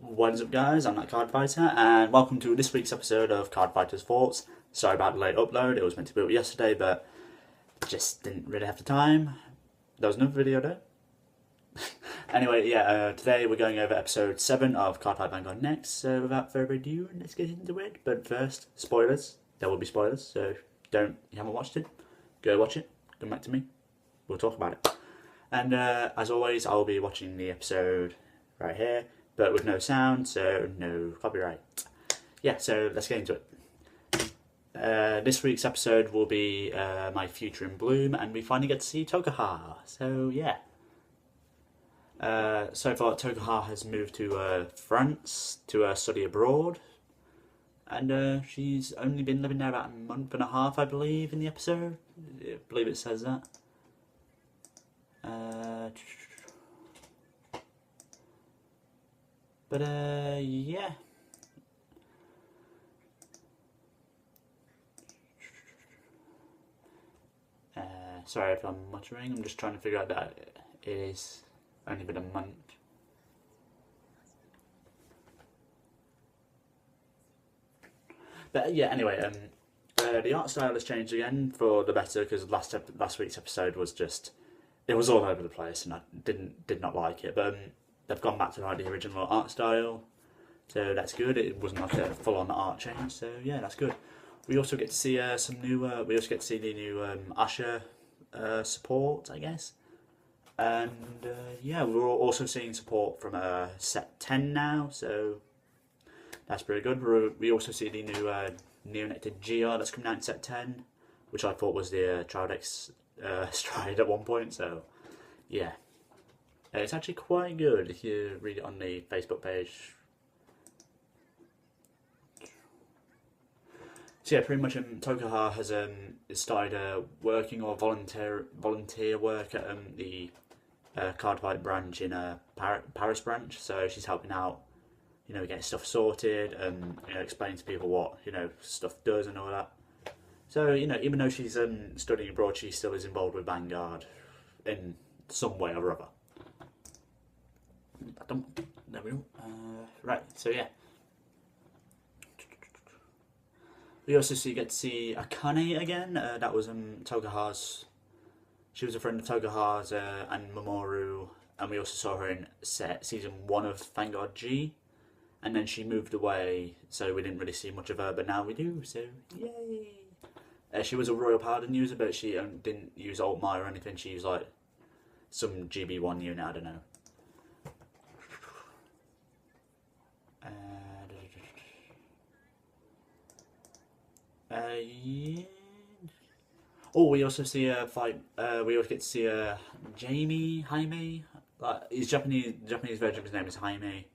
What is up, guys? I'm that CardFighter, and welcome to this week's episode of CardFighter's Thoughts. Sorry about the late upload, it was meant to be up yesterday, but just didn't really have the time. There was another video though. Anyway, today we're going over episode 7 of CardFight Vanguard next, so without further ado, let's get into it. But first, spoilers. There will be spoilers, so you haven't watched it, go watch it, come back to me, we'll talk about it. And as always, I'll be watching the episode right here, but with no sound, so no copyright. Yeah, so let's get into it. This week's episode will be my future in bloom, and we finally get to see Tokoha. So yeah. So far, Tokoha has moved to France to study abroad, and she's only been living there about a month and a half, I believe, in the episode. I believe it says that. Yeah. Sorry if I'm muttering, I'm just trying to figure out that it is only been a month. But yeah, anyway, the art style has changed again for the better, because last week's episode was just, it was all over the place and I did not like it. But they've gone back to like the original art style, so that's good. It wasn't like a full-on art change, so yeah, that's good. We also get to see some new. We also get to see the new Usher support, I guess. And yeah, we're also seeing support from set 10 now, so that's pretty good. We also see the new neonected GR that's coming out in set 10, which I thought was the Childex stride at one point, so yeah. It's actually quite good if you read it on the Facebook page. So yeah, pretty much Tokoha has started working or volunteer work at the CardFight branch in Paris branch. So she's helping out, getting stuff sorted and explaining to people what stuff does and all that. So even though she's studying abroad, she still is involved with Vanguard in some way or other. There we go. Right, so yeah. We also get to see Akane again. That was Tokoha's. She was a friend of Tokoha's and Mamoru, and we also saw her in season 1 of Vanguard G. And then she moved away, so we didn't really see much of her, but now we do, so yay! She was a Royal Paladin user, but she didn't use Alt Maya or anything. She used like some GB1 unit, I don't know. Yeah. Oh, we also see a fight. We also get to see Jaime. Like his Japanese version of his name is Jaime,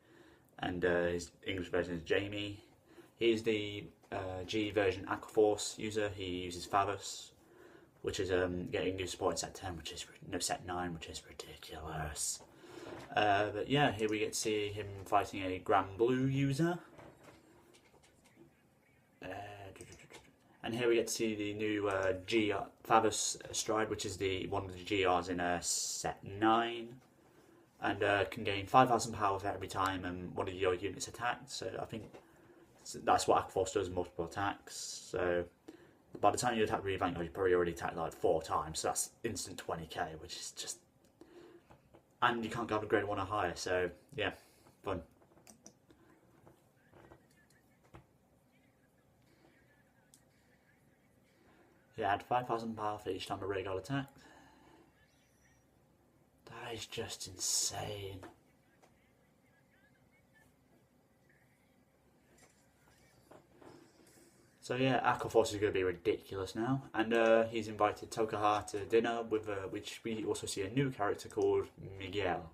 and his English version is Jamie. He's the G version Aquaforce user. He uses Favus, which is getting new support in set 10, which is set 9, which is ridiculous. But yeah, here we get to see him fighting a Grand Blue user. And here we get to see the new Favus stride, which is one of the GRs in set 9. And can gain 5,000 power for every time one of your units attacked. So I think that's what Aquaforce does, multiple attacks. So by the time you attack Vanguard, you probably already attacked like 4 times. So that's instant 20k, which is just... And you can't go up a grade 1 or higher, so yeah, fun. Yeah, add 5,000 power for each time a Rhaegar attacked. That is just insane. So yeah, Aquaforce is going to be ridiculous now, and he's invited Tokoha to dinner with which we also see a new character called Miguel,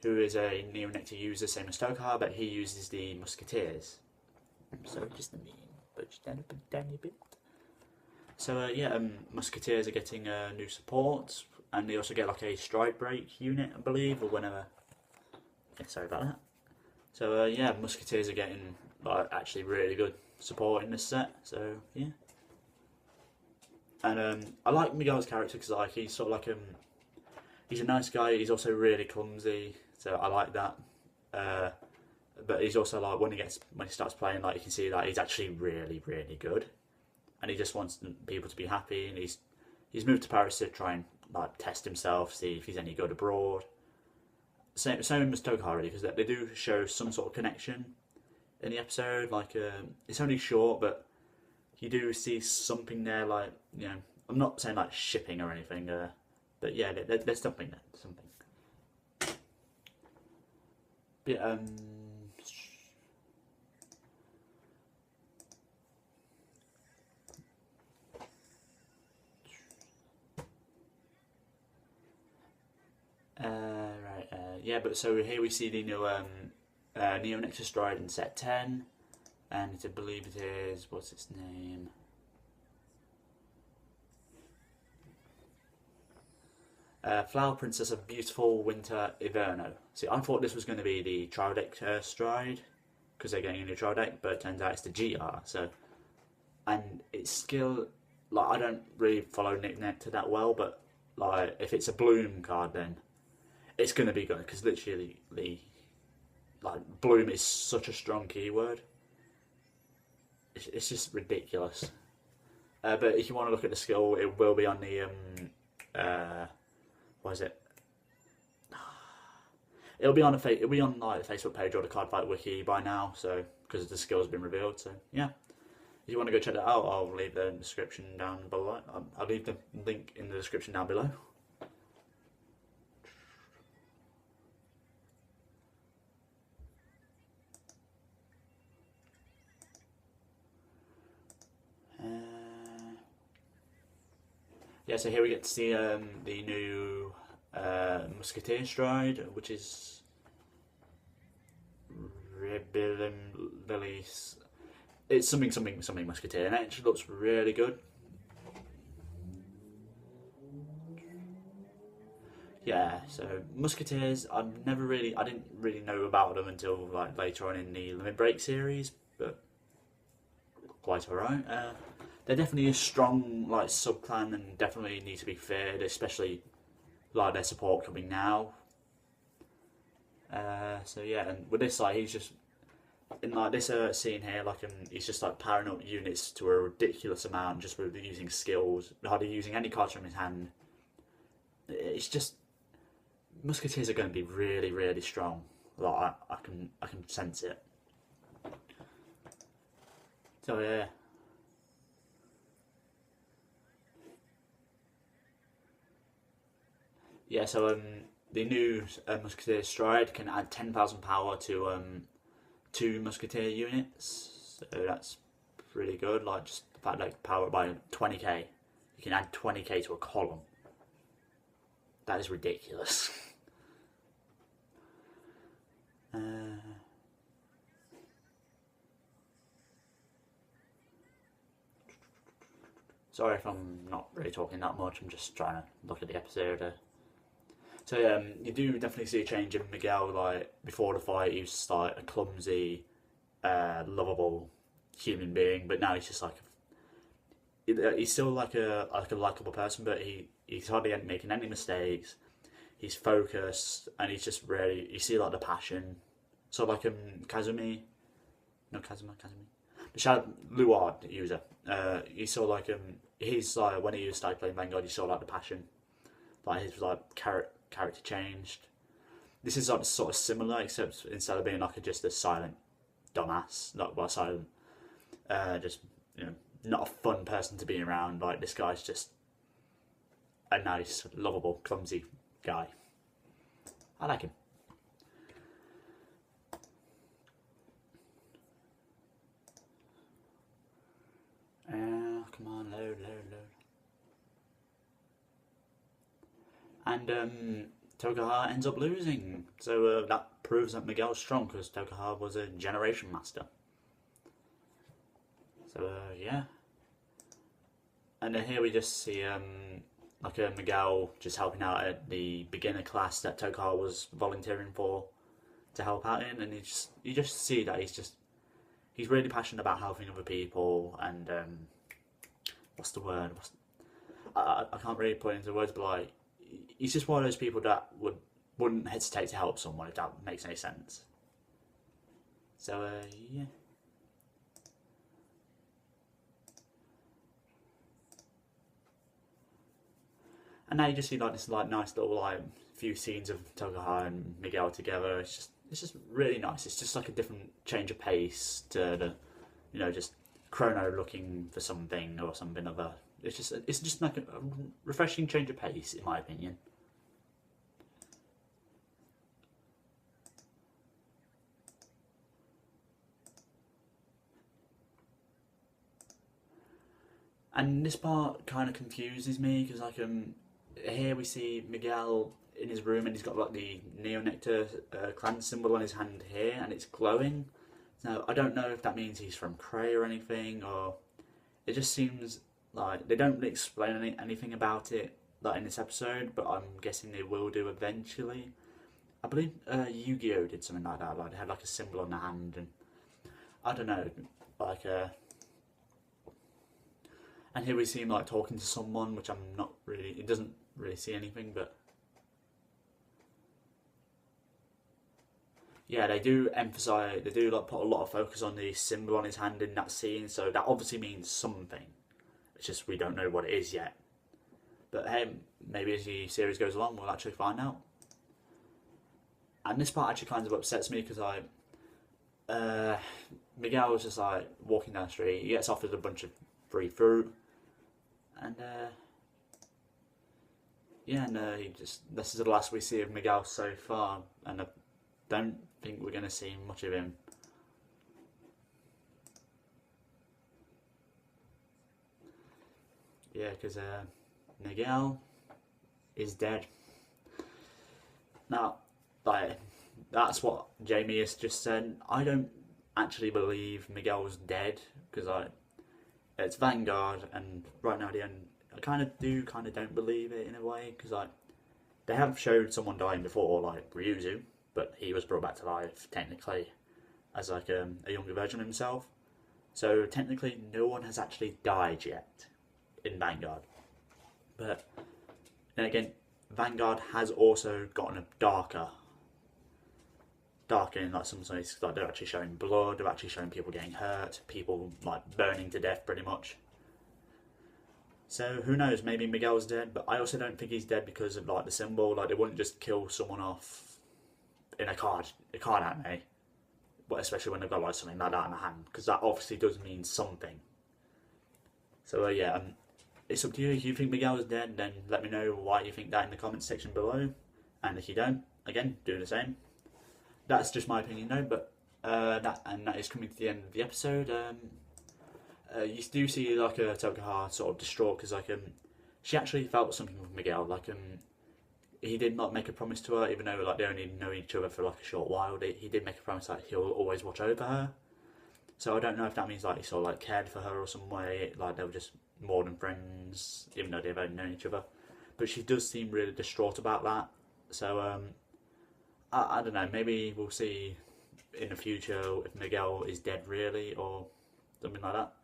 who is a Neonectar user, same as Tokoha, but he uses the Musketeers. So just the mean, but just down a bit. So yeah, Musketeers are getting new support, and they also get like a stride break unit, I believe, or whenever. Yeah, sorry about that. So yeah, Musketeers are getting actually really good support in this set. So yeah, and I like Miguel's character because he's sort of he's a nice guy. He's also really clumsy, so I like that. but he's also like when he starts playing, like you can see that he's actually really really good, and he just wants people to be happy, and he's moved to Paris to try and like test himself, see if he's any good abroad. Same as Tokoha really, because they do show some sort of connection in the episode. Like it's only short, but you do see something there. Like I'm not saying like shipping or anything, but yeah, there's something there, something. But, right, yeah, but so here we see the new Neo Nexus Stride in set 10, and I believe it is, what's its name? Flower Princess of Beautiful Winter Inverno. See, I thought this was going to be the trial deck Stride, because they're getting a new trial deck, but it turns out it's the GR, so, and its skill, like, I don't really follow Nick Nectar that well, but, like, if it's a Bloom card, then it's going to be good, because literally, like, Bloom is such a strong keyword. It's just ridiculous. But if you want to look at the skill, it will be on the, what is it? It'll be on like the Facebook page or the CardFight wiki by now, so because the skill's been revealed. So yeah, if you want to go check that out, I'll leave the description down below. I'll leave the link in the description down below. Yeah, so here we get to see the new Musketeer Stride, which is it's something Musketeer, and it actually looks really good. Yeah, so Musketeers, I didn't really know about them until like later on in the Limit Break series, but quite alright. They're definitely a strong like subclan and definitely need to be feared, especially like their support coming now. So yeah, and with this like he's just in like this scene here, like he's just like powering up units to a ridiculous amount just with using skills, hardly using any cards from his hand. It's just Musketeers are going to be really really strong. Like I can sense it. So yeah. Yeah, so the new Musketeer Stride can add 10,000 power to 2 Musketeer units, so that's pretty good. Like just the fact like power by 20k, you can add 20k to a column. That is ridiculous. Sorry if I'm not really talking that much. I'm just trying to look at the episode. So you do definitely see a change in Miguel. Like before the fight, he was like a clumsy, lovable human being, but now he's just like he's still like a likable person, but he's hardly making any mistakes. He's focused, and he's just really you see like the passion. So like Kazumi, the Shadow Luard user. You saw like he's like when he started playing Vanguard, you saw like the passion, like his like character changed. This is like sort of similar, except instead of being like just a silent dumbass, not silent, just not a fun person to be around. Like this guy's just a nice, lovable, clumsy guy. I like him. Come on, load. And Tokoha ends up losing. So that proves that Miguel's strong, because Tokoha was a generation master. So yeah. And then here we just see like Miguel just helping out at the beginner class that Tokoha was volunteering for to help out in, and you just see that he's really passionate about helping other people, and what's the word? I can't really put it into words, but like he's just one of those people that wouldn't hesitate to help someone, if that makes any sense. So yeah. And now you just see like this like nice little like few scenes of Tokoha and Miguel together. It's just really nice. It's just like a different change of pace to the, you know, just Chrono looking for something or something other. It's just like a refreshing change of pace, in my opinion. And this part kind of confuses me because like here we see Miguel in his room and he's got like the Neo Nectar clan symbol on his hand here and it's glowing. Now I don't know if that means he's from Cray or anything, or it just seems like they don't really explain anything about it like in this episode, but I'm guessing they will do eventually. I believe Yu-Gi-Oh did something like that, like they had like a symbol on the hand, and I don't know, like and here we see him like talking to someone, which I'm not really, it doesn't really see anything, but yeah, they do emphasize, they do like put a lot of focus on the symbol on his hand in that scene, so that obviously means something. It's just we don't know what it is yet. But hey, maybe as the series goes along, we'll actually find out. And this part actually kind of upsets me because Miguel was just like walking down the street. He gets offered a bunch of free fruit, and yeah, and this is the last we see of Miguel so far, and I don't think we're going to see much of him. Yeah, because Miguel is dead. Now, like, that's what Jamie has just said. I don't actually believe Miguel's dead, because it's Vanguard, and right now I kind of don't believe it in a way, because they have showed someone dying before, like Ryuzu, but he was brought back to life technically as like a younger version of himself. So technically, no one has actually died yet in Vanguard. But then again, Vanguard has also gotten darker in like some ways. Like they're actually showing blood, they're actually showing people getting hurt, people like burning to death pretty much. So who knows, maybe Miguel's dead, but I also don't think he's dead because of like the symbol. Like they wouldn't just kill someone off in a card anime, but especially when they've got like something like that in the hand, because that obviously does mean something. So yeah, it's up to you. If you think Miguel is dead, then let me know why you think that in the comments section below. And if you don't, again, do the same. That's just my opinion though, but that is coming to the end of the episode. You do see like a Tokoha sort of distraught because she actually felt something with Miguel. He did not make a promise to her, even though like they only know each other for like a short while. He did make a promise that he'll always watch over her. So I don't know if that means like he sort of like cared for her or some way, like they were just more than friends, even though they've only known each other. But she does seem really distraught about that. So I don't know, maybe we'll see in the future if Miguel is dead really or something like that.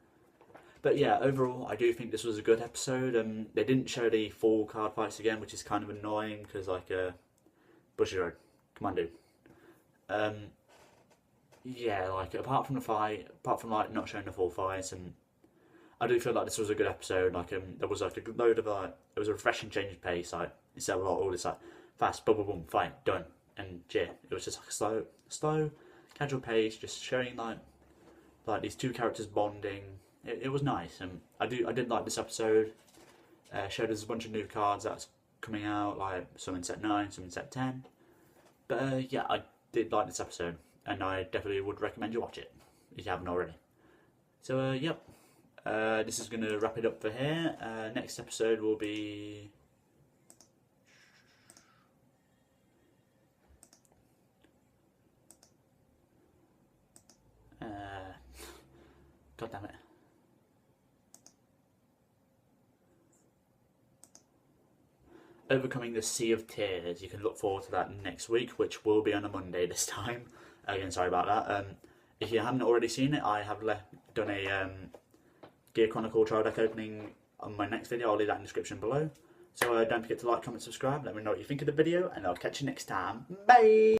But yeah, overall I do think this was a good episode. They didn't show the full card fights again, which is kind of annoying because like Bushiroad, come on dude. Yeah, like apart from like not showing the full fights, and I do feel like this was a good episode. Like there was like a load of like, it was a refreshing change of pace. Like instead of like, all this like fast boom boom boom fight done, and yeah, it was just like a slow casual pace, just showing like these two characters bonding. It was nice, and I did like this episode. Showed us a bunch of new cards that's coming out, like some in set 9, some in set 10. But yeah, I did like this episode, and I definitely would recommend you watch it if you haven't already. So yep, this is going to wrap it up for here. Next episode will be God damn it. Overcoming the Sea of Tears. You can look forward to that next week, which will be on a Monday this time. Again, sorry about that. If you haven't already seen it, I have done a Gear Chronicle trial deck opening on my next video. I'll leave that in the description below. So don't forget to like, comment, subscribe. Let me know what you think of the video, and I'll catch you next time. Bye!